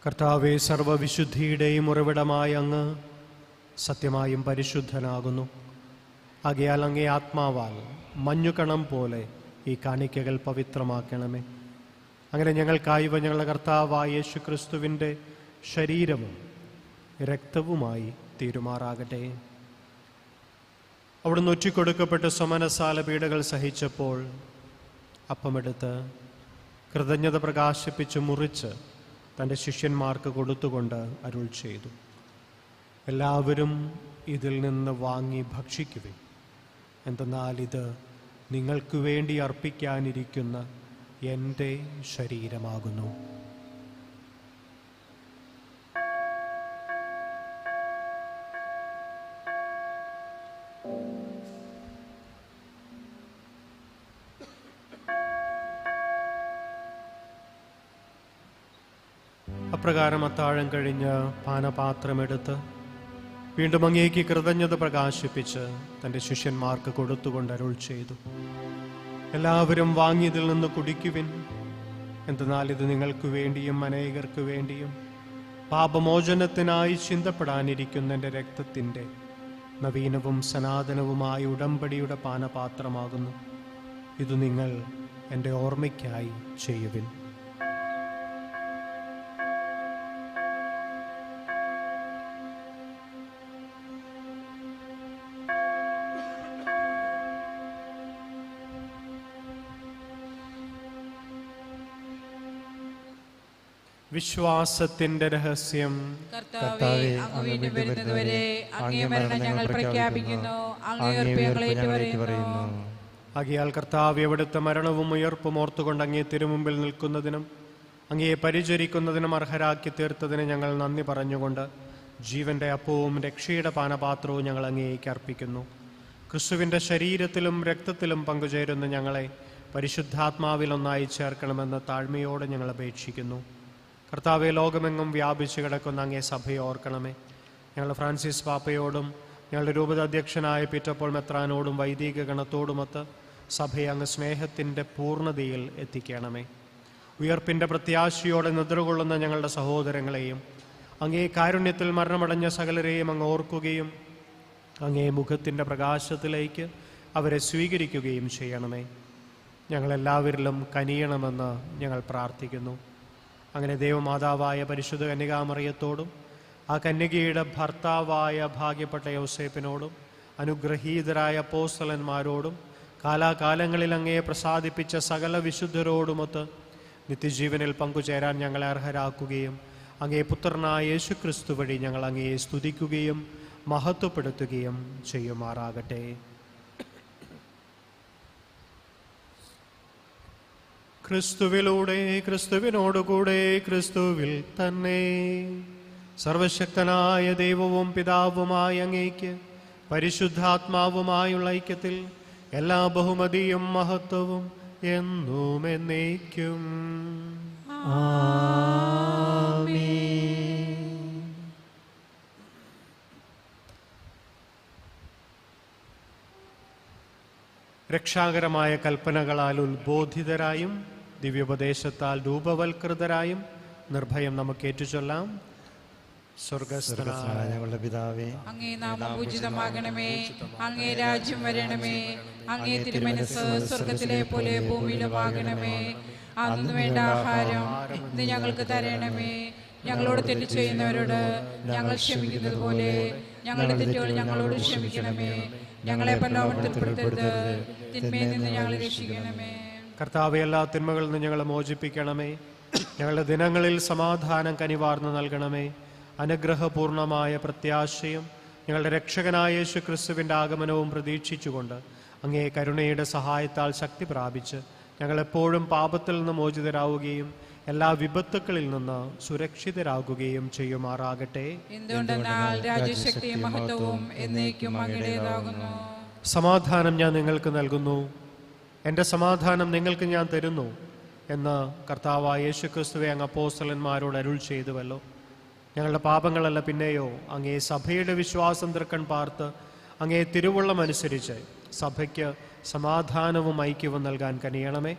കർത്താവേ, സർവവിശുദ്ധിയുടെയും ഉറവിടമായ അങ്ങ് സത്യമായും പരിശുദ്ധനാകുന്നു. ആകയാൽ അങ്ങേ ആത്മാവാൽ മഞ്ഞുകണം പോലെ ഈ കാണിക്കകൾ പവിത്രമാക്കണമേ. അങ്ങനെ ഞങ്ങൾക്കായി ഞങ്ങളുടെ കർത്താവായ യേശു ക്രിസ്തുവിൻ്റെ ശരീരവും രക്തവുമായി തീരുമാറാകട്ടെ. അവിടുന്ന് ഒറ്റിക്കൊടുക്കപ്പെട്ട് സമനസാല പീഡകൾ സഹിച്ചപ്പോൾ അപ്പമെടുത്ത് കൃതജ്ഞത പ്രകാശിപ്പിച്ച് മുറിച്ച് തൻ്റെ ശിഷ്യന്മാർക്ക് കൊടുത്തുകൊണ്ട് അരുൾ ചെയ്തു, എല്ലാവരും ഇതിൽ നിന്ന് വാങ്ങി ഭക്ഷിക്കുവിൻ. എന്തെന്നാൽ ഇത് നിങ്ങൾക്ക് വേണ്ടി അർപ്പിക്കാനിരിക്കുന്ന എൻ്റെ ശരീരമാകുന്നു. അപ്രകാരം അത്താഴം കഴിഞ്ഞ് പാനപാത്രമെടുത്ത് വീണ്ടും അങ്ങേക്ക് കൃതജ്ഞത പ്രകാശിപ്പിച്ച് തൻ്റെ ശിഷ്യന്മാർക്ക് കൊടുത്തുകൊണ്ട് അരുൾ ചെയ്തു, എല്ലാവരും വാങ്ങിയതിൽ നിന്ന് കുടിക്കുവിൻ. എന്തെന്നാൽ ഇത് നിങ്ങൾക്ക് വേണ്ടിയും അനേകർക്ക് വേണ്ടിയും പാപമോചനത്തിനായി ചിന്തപ്പെടാനിരിക്കുന്ന എൻ്റെ രക്തത്തിൻ്റെ നവീനവും സനാതനവുമായ ഉടമ്പടിയുടെ പാനപാത്രമാകുന്നു. ഇത് നിങ്ങൾ എൻ്റെ ഓർമ്മയ്ക്കായി ചെയ്യുവിൻ. വിശ്വാസത്തിന്റെ രഹസ്യം. കർത്താവേ, അങ്ങ് വീണ്ടും വരുന്നതുവരെ അങ്ങേ മരണം ഞങ്ങൾ പ്രഖ്യാപിക്കുന്നു. അങ്ങേ ഉയർപ്പ് ഞങ്ങൾ ഏറ്റുപറയുന്നു. ആകയാൽ കർത്താവ് അവിടുത്തെ മരണവും ഉയർപ്പും ഓർത്തുകൊണ്ട് അങ്ങേ തിരുമുമ്പിൽ നിൽക്കുന്നതിനും അങ്ങയെ പരിചരിക്കുന്നതിനും അർഹരാക്കി തീർത്തതിന് ഞങ്ങൾ നന്ദി പറഞ്ഞുകൊണ്ട് ജീവന്റെ അപ്പവും രക്ഷയുടെ പാനപാത്രവും ഞങ്ങൾ അങ്ങേക്ക് അർപ്പിക്കുന്നു. ക്രിസ്തുവിന്റെ ശരീരത്തിലും രക്തത്തിലും പങ്കുചേരുന്ന ഞങ്ങളെ പരിശുദ്ധാത്മാവിൽ ഒന്നായി ചേർക്കണമെന്ന് താഴ്മയോടെ ഞങ്ങൾ അപേക്ഷിക്കുന്നു. കർത്താവെ, ലോകമെങ്ങും വ്യാപിച്ചു കിടക്കുന്ന അങ്ങേ സഭയെ ഓർക്കണമേ. ഞങ്ങൾ ഫ്രാൻസിസ് പാപ്പയോടും ഞങ്ങളുടെ രൂപത അധ്യക്ഷനായ പീറ്റർ പോൾ മെത്രാനോടും വൈദിക ഗണത്തോടുമൊത്ത് സഭയെ അങ്ങ് സ്നേഹത്തിൻ്റെ പൂർണ്ണതയിൽ എത്തിക്കണമേ. ഉയർപ്പിൻ്റെ പ്രത്യാശയോടെ നിദ്രകൊള്ളുന്ന ഞങ്ങളുടെ സഹോദരങ്ങളെയും അങ്ങേ കാരുണ്യത്തിൽ മരണമടഞ്ഞ സകലരെയും അങ്ങ് ഓർക്കുകയും അങ്ങേ മുഖത്തിൻ്റെ പ്രകാശത്തിലേക്ക് അവരെ സ്വീകരിക്കുകയും ചെയ്യണമേ. ഞങ്ങളെല്ലാവരിലും കനിയണമെന്ന് ഞങ്ങൾ പ്രാർത്ഥിക്കുന്നു. അങ്ങനെ ദൈവമാതാവായ പരിശുദ്ധ കന്യകാമറിയത്തോടും ആ കന്യകയുടെ ഭർത്താവായ ഭാഗ്യപ്പെട്ട യൗസേപ്പിനോടും അനുഗ്രഹീതരായ അപ്പോസ്തലന്മാരോടും കാലാകാലങ്ങളിൽ അങ്ങയെ പ്രസാദിപ്പിച്ച സകല വിശുദ്ധരോടുമൊത്ത് നിത്യജീവനിൽ പങ്കുചേരാൻ ഞങ്ങളെ അർഹരാക്കുകയും അങ്ങേ പുത്രനായ യേശുക്രിസ്തു വഴി ഞങ്ങൾ അങ്ങയെ സ്തുതിക്കുകയും മഹത്വപ്പെടുത്തുകയും ചെയ്യുമാറാകട്ടെ. ക്രിസ്തുവിലൂടെ, ക്രിസ്തുവിനോടുകൂടെ, ക്രിസ്തുവിൽ തന്നെ സർവശക്തനായ ദൈവവും പിതാവുമായ അങ്ങേക്ക് പരിശുദ്ധാത്മാവുമായുള്ള ഐക്യത്തിൽ എല്ലാ ബഹുമതിയും മഹത്വവും എന്നും എന്നേക്കും. രക്ഷാകരമായ കൽപ്പനകളാൽ ഉത്ബോധിതരായും ദിവ്യോപദേശത്താൽ രൂപവൽകൃതരായും നിർഭയം നമുക്ക് ഏറ്റുചൊല്ലാം. സ്വർഗ്ഗസ്ഥനായ ഞങ്ങളുടെ പിതാവേ, അങ്ങേ നാമം പൂജിതമാകണമേ. അങ്ങേ രാജ്യം വരണമേ. അങ്ങേ തിരുമനസ്സ് സ്വർഗത്തിലെ പോലെ ഭൂമിയിലുമാകണമേ. അന്നു വേണ്ട ആഹാരം ഇന്ന് ഞങ്ങൾക്ക് തരണമേ. ഞങ്ങളോട് തെറ്റ് ചെയ്യുന്നവരോട് ഞങ്ങൾ ക്ഷമിക്കുന്നത് പോലെ ഞങ്ങളുടെ തെറ്റുകൾ ഞങ്ങളോട് ക്ഷമിക്കണമേ. ഞങ്ങളെ പ്രലോഭനത്തിൽപ്പെടുത്തരുത്, തിന്മയിൽ നിന്ന് ഞങ്ങളെ രക്ഷിക്കണമേ. കർത്താവെ, എല്ലാ തിന്മകളിൽ നിന്ന് ഞങ്ങളെ മോചിപ്പിക്കണമേ. ഞങ്ങളുടെ ദിനങ്ങളിൽ സമാധാനം കനിവാർന്ന് നൽകണമേ. അനുഗ്രഹപൂർണമായ പ്രത്യാശയും ഞങ്ങളുടെ രക്ഷകനായ യേശു ക്രിസ്തുവിൻ്റെ ആഗമനവും പ്രതീക്ഷിച്ചുകൊണ്ട് അങ്ങേ കരുണയുടെ സഹായത്താൽ ശക്തി പ്രാപിച്ച് ഞങ്ങളെപ്പോഴും പാപത്തിൽ നിന്ന് മോചിതരാവുകയും എല്ലാ വിപത്തുക്കളിൽ നിന്ന് സുരക്ഷിതരാകുകയും ചെയ്യുമാറാകട്ടെ. എന്തുകൊണ്ടെന്നാൽ രാജ്യശക്തിയും മഹത്വവും എന്നേക്കും അങ്ങയുടേതാകുന്നു. സമാധാനം ഞാൻ നിങ്ങൾക്ക് നൽകുന്നു, എൻ്റെ സമാധാനം നിങ്ങൾക്ക് ഞാൻ തരുന്നു എന്ന് കർത്താവായ യേശു ക്രിസ്തുവെ അങ്ങ് അപ്പോസ്തലന്മാരോട് അരുൾ ചെയ്തുവല്ലോ. ഞങ്ങളുടെ പാപങ്ങളല്ല, പിന്നെയോ അങ്ങേ സഭയുടെ വിശ്വാസം തൃക്കൺ പാർത്ത് അങ്ങേ തിരുവുള്ളമനുസരിച്ച് സഭയ്ക്ക് സമാധാനവും ഐക്യവും നൽകാൻ കനിയണമേ.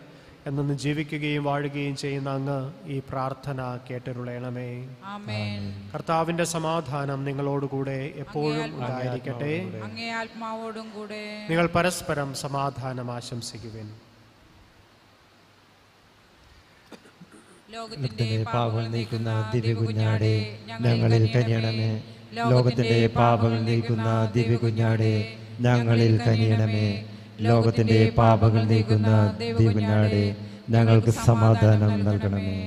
എന്നൊന്ന് ജീവിക്കുകയും വാഴുകയും ചെയ്യുന്ന അങ്ങ് ഈ പ്രാർത്ഥന കേട്ടരുളയണമേ. ആമേൻ. കർത്താവിൻ്റെ സമാധാനം നിങ്ങളോടുകൂടെ എപ്പോഴും ഉണ്ടായിരിക്കട്ടെ. അങ്ങേ ആത്മാവോടും കൂടെ. നിങ്ങൾ പരസ്പരം സമാധാനം ആശംസിക്കുവിൻ. ലോകത്തിന്റെ പാപങ്ങൾ നീക്കുന്ന ദിവ്യകുഞ്ഞാടേ, ഞങ്ങളിൽ കനിയണമേ. ലോകത്തിന്റെ പാപങ്ങൾ നീക്കുന്ന ദിവ്യകുഞ്ഞാടേ, ഞങ്ങളിൽ കനിയണമേ. ലോകത്തിന്റെ പാപങ്ങൾ നീക്കുന്ന ദൈവകുഞ്ഞാടേ, ഞങ്ങൾക്ക് സമാധാനം നൽകണമേ.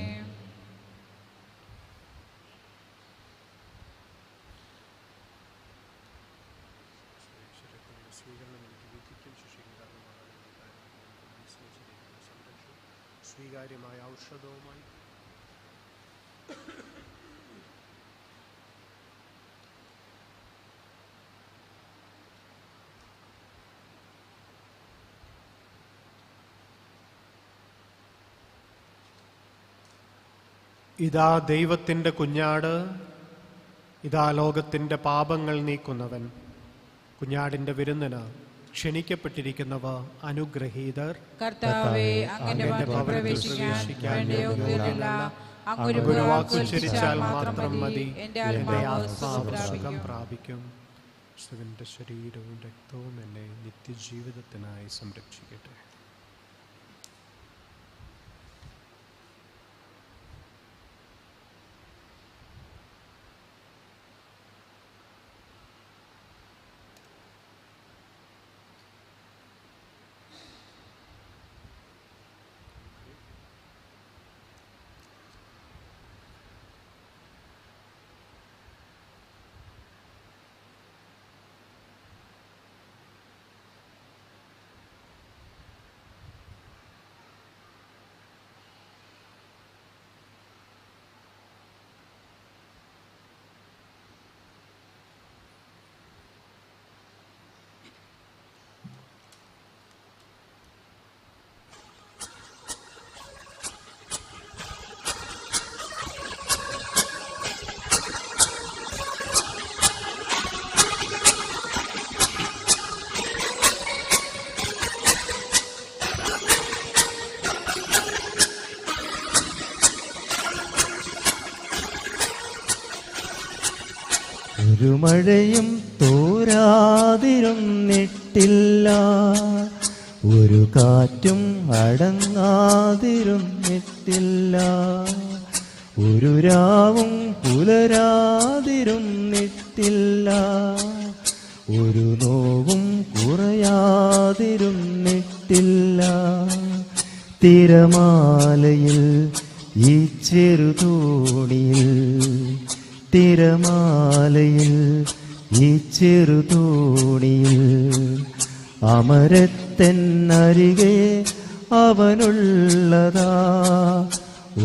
സ്വീകാര്യമായ ഔഷധവുമായി ഇതാ ദൈവത്തിൻ്റെ കുഞ്ഞാട്, ഇതാ ലോകത്തിൻ്റെ പാപങ്ങൾ നീക്കുന്നവൻ. കുഞ്ഞാടിൻ്റെ വിരുന്നിന് ക്ഷണിക്കപ്പെട്ടിരിക്കുന്നവ അനുഗ്രഹീതർ. കർത്താവേ, അങ്ങയുടെ ഭവനത്തിൽ പ്രവേശിക്കാൻ വേണ്ട യോഗ്യതയുള്ള അങ്ങൊരു വാക്ക് ഉച്ചരിച്ചാൽ മാത്രം മതി, എൻ്റെ ആത്മാവ് സുഖം പ്രാപിക്കും. ക്രിസ്തുവിൻ്റെ ശരീരവും രക്തവും എന്നെ നിത്യജീവിതത്തിനായി സംരക്ഷിക്കട്ടെ. ഒരു മഴയും തോരാതിരുന്നിട്ടില്ല, ഒരു കാറ്റും അടങ്ങാതിരുന്നിട്ടില്ല, ഒരു രാവും പുലരാതിരുന്നിട്ടില്ല, ഒരു നോവും കുറയാതിരുന്നിട്ടില്ല. തിരമാലയിൽ ഈ ചെറുതോണിയിൽ, തിരമാലയിൽ ഈ ചെറുതോണിയിൽ, അമരത്തെന്നരികെ അവനുള്ളതാ.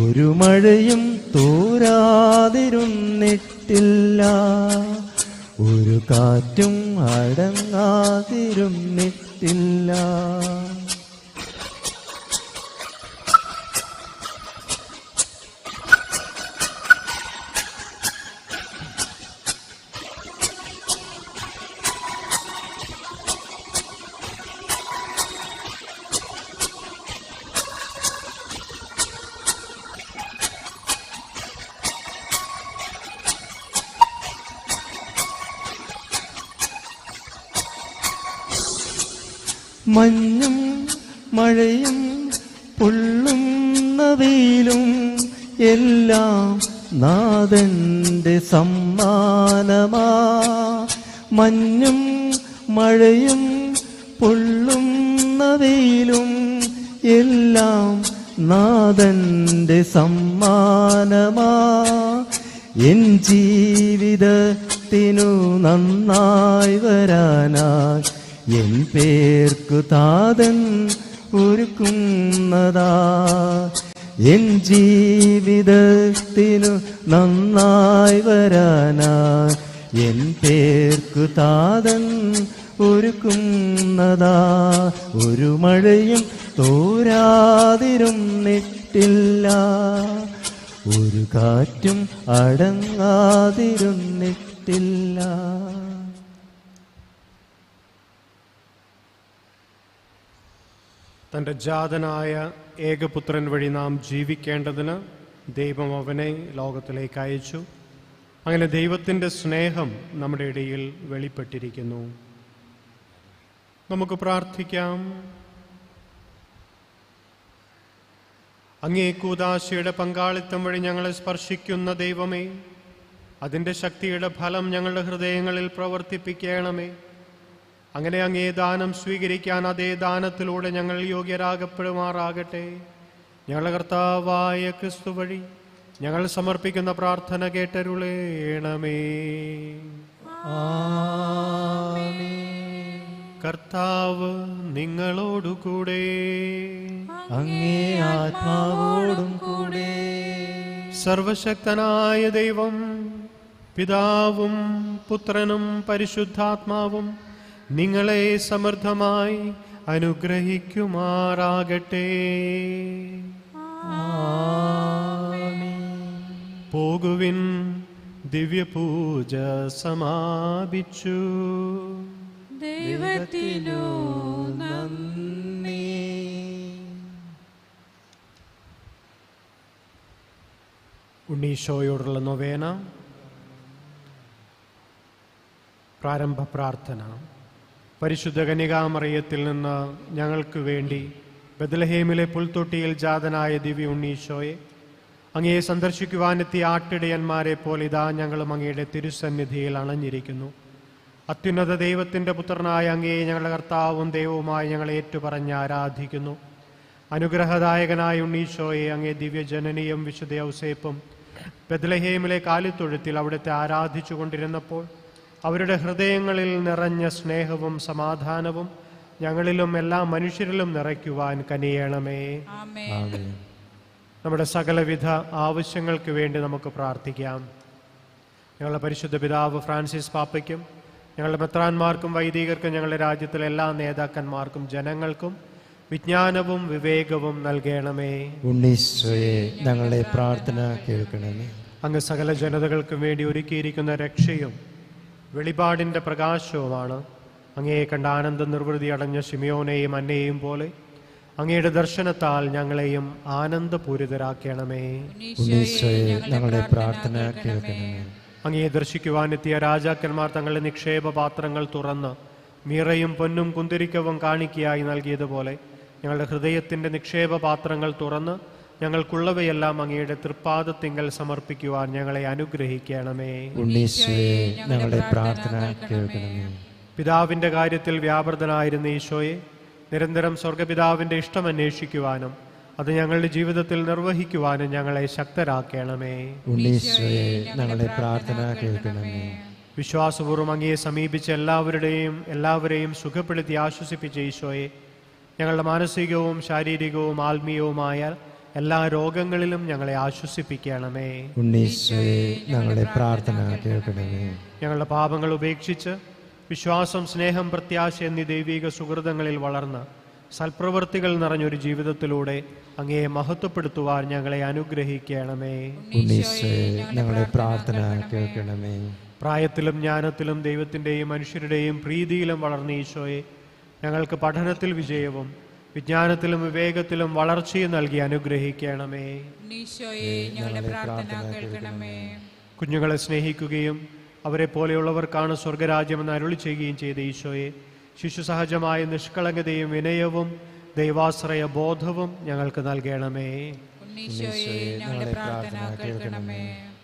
ഒരു മഴയും തോരാതിരുന്നിട്ടില്ല, ഒരു കാറ്റും അടങ്ങാതിരുന്നിട്ടില്ല. മഞ്ഞും മഴയും പൊള്ളുന്ന വെയിലും എല്ലാം നാഥന്റെ സമ്മാനമാ. മഞ്ഞും മഴയും പൊള്ളുന്ന വെയിലും എല്ലാം നാഥന്റെ സമ്മാനമാ. എൻ ജീവിതത്തിനു നന്നായി വരാനായി എൻ പേർക്കു താതൻ ഒരുക്കുന്നതാ. എൻ ജീവിതത്തിനു നന്നായി വരാനായി എൻ പേർക്കു താതൻ ഒരുക്കുന്നതാ. ഒരു മഴയും തോരാതിരുന്നിട്ടില്ല, ഒരു കാറ്റും അടങ്ങാതിരുന്നിട്ടില്ല. തൻ്റെ ജാതനായ ഏകപുത്രൻ വഴി നാം ജീവിക്കേണ്ടതിന് ദൈവം അവനെ ലോകത്തിലേക്ക് അയച്ചു. അങ്ങനെ ദൈവത്തിൻ്റെ സ്നേഹം നമ്മുടെ ഇടയിൽ വെളിപ്പെട്ടിരിക്കുന്നു. നമുക്ക് പ്രാർത്ഥിക്കാം. അങ്ങേ കൂദാശയുടെ പങ്കാളിത്തം വഴി ഞങ്ങളെ സ്പർശിക്കുന്ന ദൈവമേ, അതിൻ്റെ ശക്തിയുടെ ഫലം ഞങ്ങളുടെ ഹൃദയങ്ങളിൽ പ്രവർത്തിപ്പിക്കണമേ. അങ്ങനെ അങ്ങേ ദാനം സ്വീകരിക്കാൻ അതേ ദാനത്തിലൂടെ ഞങ്ങൾ യോഗ്യരാകപ്പെടുമാറാകട്ടെ. ഞങ്ങളുടെ കർത്താവായ ക്രിസ്തു വഴി ഞങ്ങൾ സമർപ്പിക്കുന്ന പ്രാർത്ഥന കേട്ടരുളേണമേ. കർത്താവ് നിങ്ങളോടുകൂടെ. അങ്ങേ ആത്മാവോടും കൂടെ. സർവശക്തനായ ദൈവം പിതാവും പുത്രനും പരിശുദ്ധാത്മാവും നിങ്ങളെ സമൃദ്ധമായി അനുഗ്രഹിക്കുമാറാകട്ടെ. പോകുവിൻ, ദിവ്യപൂജ സമാപിച്ചു. ദൈവത്തിനു നന്ദി. ഉണ്ണീശോയോടുള്ള നൊവേന. പ്രാരംഭ പ്രാർത്ഥന. പരിശുദ്ധ കന്യകാമറിയത്തിൽ നിന്ന് ഞങ്ങൾക്ക് വേണ്ടി ബെത്ലഹേമിലെ പുൽത്തൊട്ടിയിൽ ജാതനായ ദിവ്യ ഉണ്ണീശോയെ, അങ്ങയെ സന്ദർശിക്കുവാനെത്തിയ ആട്ടിടയന്മാരെ പോലെ ഇതാ ഞങ്ങളും അങ്ങയുടെ തിരുസന്നിധിയിൽ അണഞ്ഞിരിക്കുന്നു. അത്യുന്നത ദൈവത്തിൻ്റെ പുത്രനായ അങ്ങയെ ഞങ്ങളുടെ കർത്താവും ദൈവവുമായി ഞങ്ങളെ ഏറ്റുപറഞ്ഞ് ആരാധിക്കുന്നു. അനുഗ്രഹദായകനായ ഉണ്ണീശോയെ, അങ്ങേ ദിവ്യജനനിയും വിശുദ്ധ ഔസേപ്പും ബെത്ലഹേമിലെ കാലിത്തൊഴുത്തിൽ അവിടുത്തെ ആരാധിച്ചു കൊണ്ടിരുന്നപ്പോൾ അവരുടെ ഹൃദയങ്ങളിൽ നിറഞ്ഞ സ്നേഹവും സമാധാനവും ഞങ്ങളിലും എല്ലാ മനുഷ്യരിലും നിറയ്ക്കുവാൻ കനിയണമേ. നമ്മുടെ സകലവിധ ആവശ്യങ്ങൾക്ക് വേണ്ടി നമുക്ക് പ്രാർത്ഥിക്കാം. ഞങ്ങളുടെ പരിശുദ്ധ പിതാവ് ഫ്രാൻസിസ് പാപ്പയ്ക്കും ഞങ്ങളുടെ മെത്രാന്മാർക്കും വൈദികർക്കും ഞങ്ങളുടെ രാജ്യത്തിലെ എല്ലാ നേതാക്കന്മാർക്കും ജനങ്ങൾക്കും വിജ്ഞാനവും വിവേകവും നൽകണമേ. ഉണ്ണീശോയെ ഞങ്ങളുടെ പ്രാർത്ഥന കേൾക്കണമേ. അങ്ങ് സകല ജനതകൾക്കും വേണ്ടി ഒരുക്കിയിരിക്കുന്ന രക്ഷയും വെളിപാടിൻ്റെ പ്രകാശവുമാണ്. അങ്ങയെ കണ്ട ആനന്ദ നിർവൃതി അടഞ്ഞ ശിമിയോനെയും അന്നയെയും പോലെ അങ്ങയുടെ ദർശനത്താൽ ഞങ്ങളെയും ആനന്ദപൂരിതരാക്കണമേ. ഉണ്ണീശോയെ ഞങ്ങളുടെ പ്രാർത്ഥന കേൾക്കണമേ. അങ്ങയെ ദർശിക്കുവാനെത്തിയ രാജാക്കന്മാർ തങ്ങളുടെ നിക്ഷേപ പാത്രങ്ങൾ തുറന്ന് മീറയും പൊന്നും കുന്തിരിക്കവും കാണിക്കയായി നൽകിയതുപോലെ ഞങ്ങളുടെ ഹൃദയത്തിൻ്റെ നിക്ഷേപ പാത്രങ്ങൾ തുറന്ന് ഞങ്ങൾക്കുള്ളവയെല്ലാം അങ്ങയുടെ തൃപ്പാദത്തിങ്കൽ സമർപ്പിക്കുവാൻ ഞങ്ങളെ അനുഗ്രഹിക്കണമേ. ഉണ്ണീശോയെ ഞങ്ങളുടെ പ്രാർത്ഥന കേൾക്കണമേ. പിതാവിൻ്റെ കാര്യത്തിൽ വ്യാപൃതനായിരുന്ന ഈശോയെ നിരന്തരം സ്വർഗപിതാവിൻ്റെ ഇഷ്ടം അന്വേഷിക്കുവാനും അത് ഞങ്ങളുടെ ജീവിതത്തിൽ നിർവഹിക്കുവാനും ഞങ്ങളെ ശക്തരാക്കണമേ. ഉണ്ണീശോയെ ഞങ്ങളുടെ പ്രാർത്ഥന കേൾക്കണമേ. വിശ്വാസപൂർവ്വം അങ്ങയെ സമീപിച്ച എല്ലാവരെയും സുഖപ്പെടുത്തി ആശ്വസിപ്പിച്ച ഈശോയെ, ഞങ്ങളുടെ മാനസികവും ശാരീരികവും ആത്മീയവുമായ എല്ലാ രോഗങ്ങളിലും ഞങ്ങളെ ആശ്വസിപ്പിക്കണമേ. ഉണ്ണീശോയെ ഞങ്ങളുടെ പ്രാർത്ഥന കേൾക്കണമേ. ഞങ്ങളുടെ പാപങ്ങൾ ഉപേക്ഷിച്ച് വിശ്വാസം, സ്നേഹം, പ്രത്യാശ എന്നീ ദൈവിക സുഹൃതങ്ങളിൽ വളർന്ന് സൽപ്രവൃത്തികൾ നിറഞ്ഞൊരു ജീവിതത്തിലൂടെ അങ്ങയെ മഹത്വപ്പെടുത്തുവാൻ ഞങ്ങളെ അനുഗ്രഹിക്കണമേ. ഉണ്ണീശോയെ ഞങ്ങളുടെ പ്രാർത്ഥന കേൾക്കണമേ. പ്രായത്തിലും ജ്ഞാനത്തിലും ദൈവത്തിൻ്റെയും മനുഷ്യരുടെയും പ്രീതിയിലും വളർന്ന ഈശോയെ, ഞങ്ങൾക്ക് പഠനത്തിൽ വിജയവും വിജ്ഞാനത്തിലും വിവേകത്തിലും വളർച്ചയും നൽകി അനുഗ്രഹിക്കണമേ. കുഞ്ഞുങ്ങളെ സ്നേഹിക്കുകയും അവരെ പോലെയുള്ളവർക്കാണ് സ്വർഗരാജ്യമെന്ന് അരുളി ചെയ്യുകയും ചെയ്ത ഈശോയെ, ശിശുസഹജമായ നിഷ്കളങ്കതയും വിനയവും ദൈവാശ്രയ ബോധവും ഞങ്ങൾക്ക് നൽകണമേ.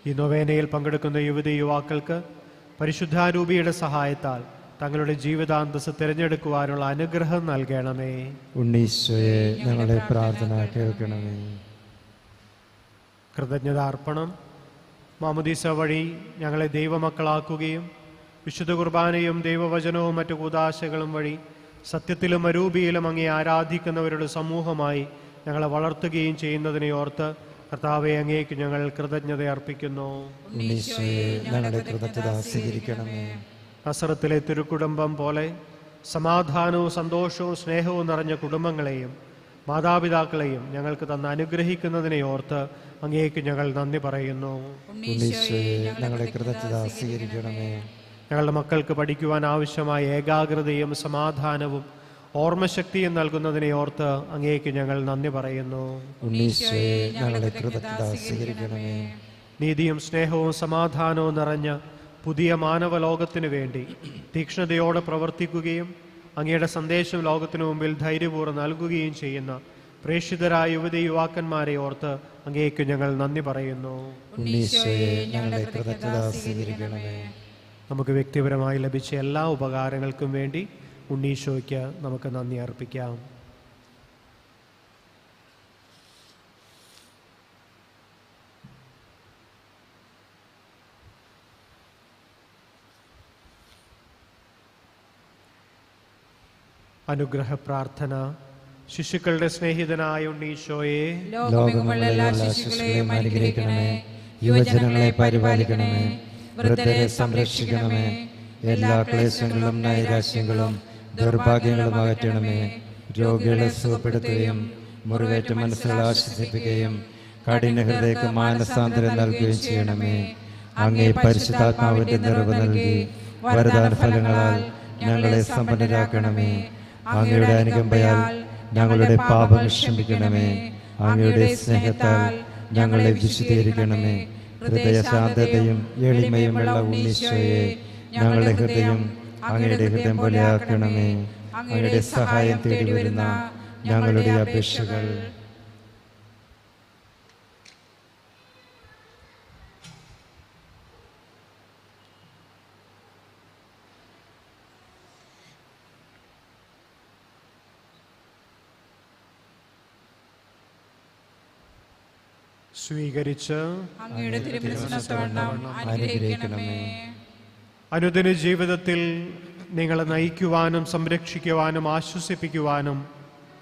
ഈ നൊവേനയിൽ പങ്കെടുക്കുന്ന യുവതി യുവാക്കൾക്ക് പരിശുദ്ധാരൂപിയുടെ സഹായത്താൽ തങ്ങളുടെ ജീവിതാന്തസ് തിരഞ്ഞെടുക്കുവാനുള്ള അനുഗ്രഹം നൽകണമേ. ഉണ്ണീശോയെ ഞങ്ങളുടെ പ്രാർത്ഥന കേൾക്കണമേ. കൃതജ്ഞതാർപ്പണം. മാമുദീസ വഴി ഞങ്ങളെ ദൈവമക്കളാക്കുകയും വിശുദ്ധ കുർബാനയും ദൈവവചനവും മറ്റു കൂദാശകളും വഴി സത്യത്തിലും അരൂപിയിലും അങ്ങേ ആരാധിക്കുന്നവരുടെ സമൂഹമായി ഞങ്ങളെ വളർത്തുകയും ചെയ്യുന്നതിനെ ഓർത്ത് കർത്താവെ, അങ്ങേക്ക് ഞങ്ങൾ കൃതജ്ഞത അർപ്പിക്കുന്നു. ഉണ്ണീശോയെ ഞങ്ങളുടെ കൃതജ്ഞത സ്വീകരിക്കണമേ. നസറത്തിലെ തിരുക്കുടുംബം പോലെ സമാധാനവും സന്തോഷവും സ്നേഹവും നിറഞ്ഞ കുടുംബങ്ങളെയും മാതാപിതാക്കളെയും ഞങ്ങൾക്ക് തന്ന് അനുഗ്രഹിക്കുന്നതിനെ ഓർത്ത് അങ്ങേക്ക് ഞങ്ങൾ നന്ദി പറയുന്നു. ഉണ്ണീശോയെ ഞങ്ങളുടെ കൃതജ്ഞത സ്വീകരിക്കണമേ. ഞങ്ങളുടെ മക്കൾക്ക് പഠിക്കുവാൻ ആവശ്യമായ ഏകാഗ്രതയും സമാധാനവും ഓർമ്മശക്തിയും നൽകുന്നതിനെ ഓർത്ത് അങ്ങേക്ക് ഞങ്ങൾ നന്ദി പറയുന്നു. ഉണ്ണീശോയെ ഞങ്ങളുടെ കൃതജ്ഞത സ്വീകരിക്കണമേ. നീതിയും സ്നേഹവും സമാധാനവും നിറഞ്ഞ പുതിയ മാനവ ലോകത്തിനു വേണ്ടി തീക്ഷ്ണതയോടെ പ്രവർത്തിക്കുകയും അങ്ങയുടെ സന്ദേശം ലോകത്തിനു മുമ്പിൽ ധൈര്യപൂർവ്വം നൽകുകയും ചെയ്യുന്ന പ്രേക്ഷിതരായ യുവതി യുവാക്കന്മാരെ ഓർത്ത് അങ്ങേക്ക് ഞങ്ങൾ നന്ദി പറയുന്നു. ഉണ്ണീശോയെ ഞങ്ങളുടെ കൃതജ്ഞത സ്വീകരിക്കണമേ. നമുക്ക് വ്യക്തിപരമായി ലഭിച്ച എല്ലാ ഉപകാരങ്ങൾക്കും വേണ്ടി ഉണ്ണീശോയ്ക്ക് നമുക്ക് നന്ദി അർപ്പിക്കാം. അനുഗ്രഹ പ്രാർത്ഥന. ശിശുക്കളുടെ സ്നേഹിതനായ ഉണ്ണീശോയെ, ലോകമെങ്ങുമുള്ള എല്ലാ ശിശുക്കളെയും അനുഗ്രഹിക്കണമേ. യുവജനങ്ങളെ പരിപാലിക്കണമേ. വൃദ്ധരെ സംരക്ഷിക്കണമേ. എല്ലാ ക്ലേശങ്ങളും നൈരാശ്യങ്ങളും ദൗർഭാഗ്യങ്ങളും അകറ്റണമേ. രോഗികളെ സുഖപ്പെടുത്തുകയും മുറിവേറ്റ മനസ്സുകളെ ആശ്വസിപ്പിക്കുകയും കഠിന ഹൃദയക്ക് മാനസാന്തരം നൽകുകയും ചെയ്യണമേ. അങ്ങേ പരിശുദ്ധാത്മാവിന്റെ നിറവ് നൽകി വരദാന ഫലങ്ങളാൽ ഞങ്ങളെ സമ്പന്നരാക്കണമേ. അങ്ങയുടെ അനുകമ്പയാൽ ഞങ്ങളുടെ പാപങ്ങൾ ക്ഷമിക്കണമേ. അങ്ങയുടെ സ്നേഹത്താൽ ഞങ്ങളെ വിശുദ്ധീകരിക്കണമേ. ഹൃദയശാന്തതയും എളിമയുമുള്ള ഉണ്ണീശോയെ, ഞങ്ങളുടെ ഹൃദയം അങ്ങയുടെ ഹൃദയം പോലെയാക്കണമേ. അങ്ങയുടെ സഹായം തേടി വരുന്ന ഞങ്ങളുടെ അപേക്ഷകൾ സ്വീകരിച്ച് അങ്ങയുടെ തിരുമനസ്സുവണ്ണം അനുഗ്രഹിക്കണമേ. അനുദിന ജീവിതത്തിൽ നിങ്ങളെ നയിക്കുവാനും സംരക്ഷിക്കുവാനും ആശ്വസിപ്പിക്കുവാനും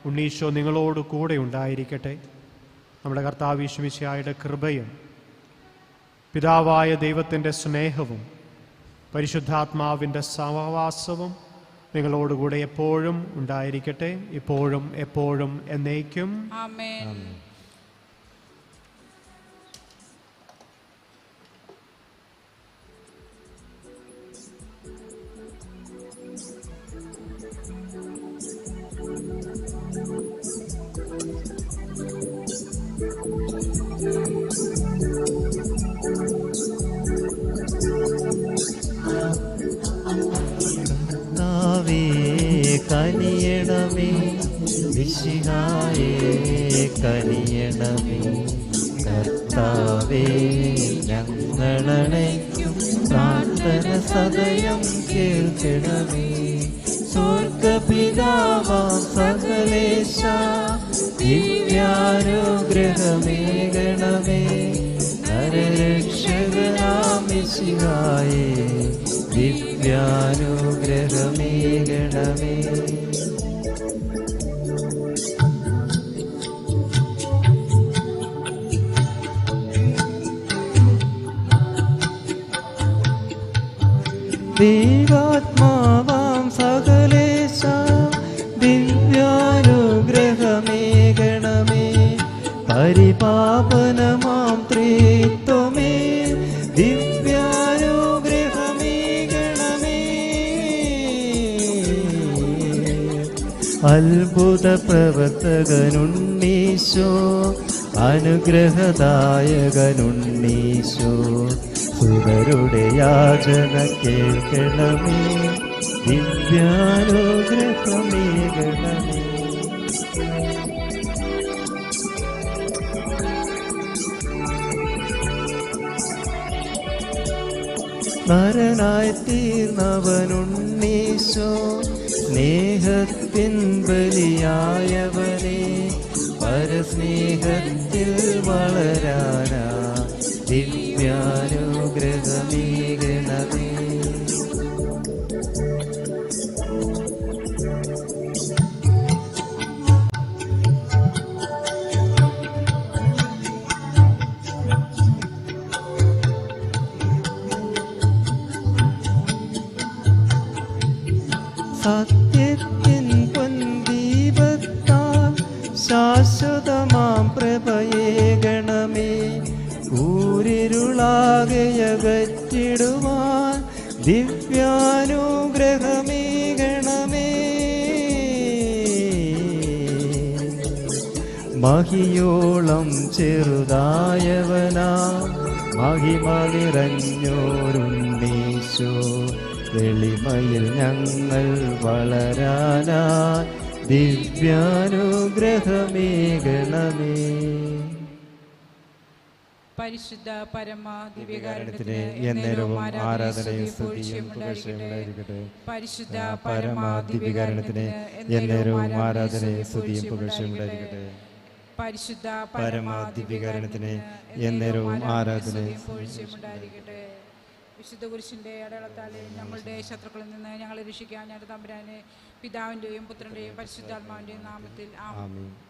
ഉണ്ണീശോ നിങ്ങളോട് കൂടെ ഉണ്ടായിരിക്കട്ടെ. നമ്മുടെ കർത്താവ് യേശു മിശിഹായുടെ കൃപയും പിതാവായ ദൈവത്തിൻ്റെ സ്നേഹവും പരിശുദ്ധാത്മാവിൻ്റെ സഹവാസവും നിങ്ങളോടുകൂടെ എപ്പോഴും ഉണ്ടായിരിക്കട്ടെ, ഇപ്പോഴും എപ്പോഴും എന്നേക്കും. ആമേൻ. കർത്താവേ കനിയണമേ, മിശിഹായേ കനിയണമേ. കർത്താവേ ഞങ്ങളണയ്ക്കും പ്രാർത്ഥന സദയം കേൾക്കണമേ. സ്വർഗപിതാവാം സകലേശ ദിവ്യാനുഗ്രഹമേകണമേ. നരരക്ഷകനാം മിശിഹായേ ദിവ്യാനുഗ്രഹമേകണമേ. ദൈവാത്മാവാം സകലേശ ദിവ്യാനുഗ്രഹമേകണമേ. പരിപാവനമാം ത്രിത്വമേ ദിവ്യാനുഗ്രഹമേകണമേ. അത്ഭുത പ്രവർത്തകനുണ്ണീശോ, അനുഗ്രഹദായകനുണ്ണീശോ, സുതരുടെ യാചന കേൾക്കണമേ. ദിവ്യാനുഗ്രഹമേകണമേ. നരനായി തീർന്നവനുണ്ണീശോ, സ്നേഹത്തിൻ ബലിയായവനെ. പരസ്നേഹത്തിൽ വളരാനാ ദിവ്യാനുഗ്രഹമേകണമേ. സത്യത്തിൻ പൊൻദീപത്താൽ ശാശ്വതമാം പ്രഭയേകണമേ. ഊരിരുളാകയകറ്റിടുവാൻ ദിവ്യാനുഗ്രഹമേകണമേ. മഹിയോളം ചെറുതായവനാ മഹിമ നിറഞ്ഞോരുണ്ണീശോ, എളിമയിൽ ഞങ്ങൾ വളരാനാ ദിവ്യാനുഗ്രഹമേകണമേ. പരിശുദ്ധ പരമ ദിവ്യകാരുണ്യത്തിന് ദിവ്യകാരുണ്യത്തിന് എന്നേരവും ആരാധനയും ആരാധനയും സ്തുതിയും സ്തുതിയും പുകഴ്ചയുമുണ്ടായിരിക്കട്ടെ. പുകഴ്ചയുമുണ്ടായിരിക്കട്ടെ. പരിശുദ്ധ പരമ ദിവ്യകാരുണ്യത്തിന് എന്നേരവും ആരാധനയും സ്തുതിയും പുകഴ്ചയുമുണ്ടായിരിക്കട്ടെ. പരിശുദ്ധ പരമ ദിവ്യകാരുണ്യത്തിന് എന്നേരവും ആരാധനയും പുകഴ്ചയുമുണ്ടായിരിക്കട്ടെ. വിശുദ്ധ കുരിശിന്റെ അടയാളത്താലെ ഞങ്ങളുടെ ശത്രുക്കളിൽ നിന്ന് ഞങ്ങളെ രക്ഷിക്കാൻ ഞങ്ങളുടെ തമ്പുരാനെ, പിതാവിന്റെയും പുത്രന്റെയും പരിശുദ്ധാത്മാവിന്റെയും നാമത്തിൽ ആമേൻ. ആമേൻ.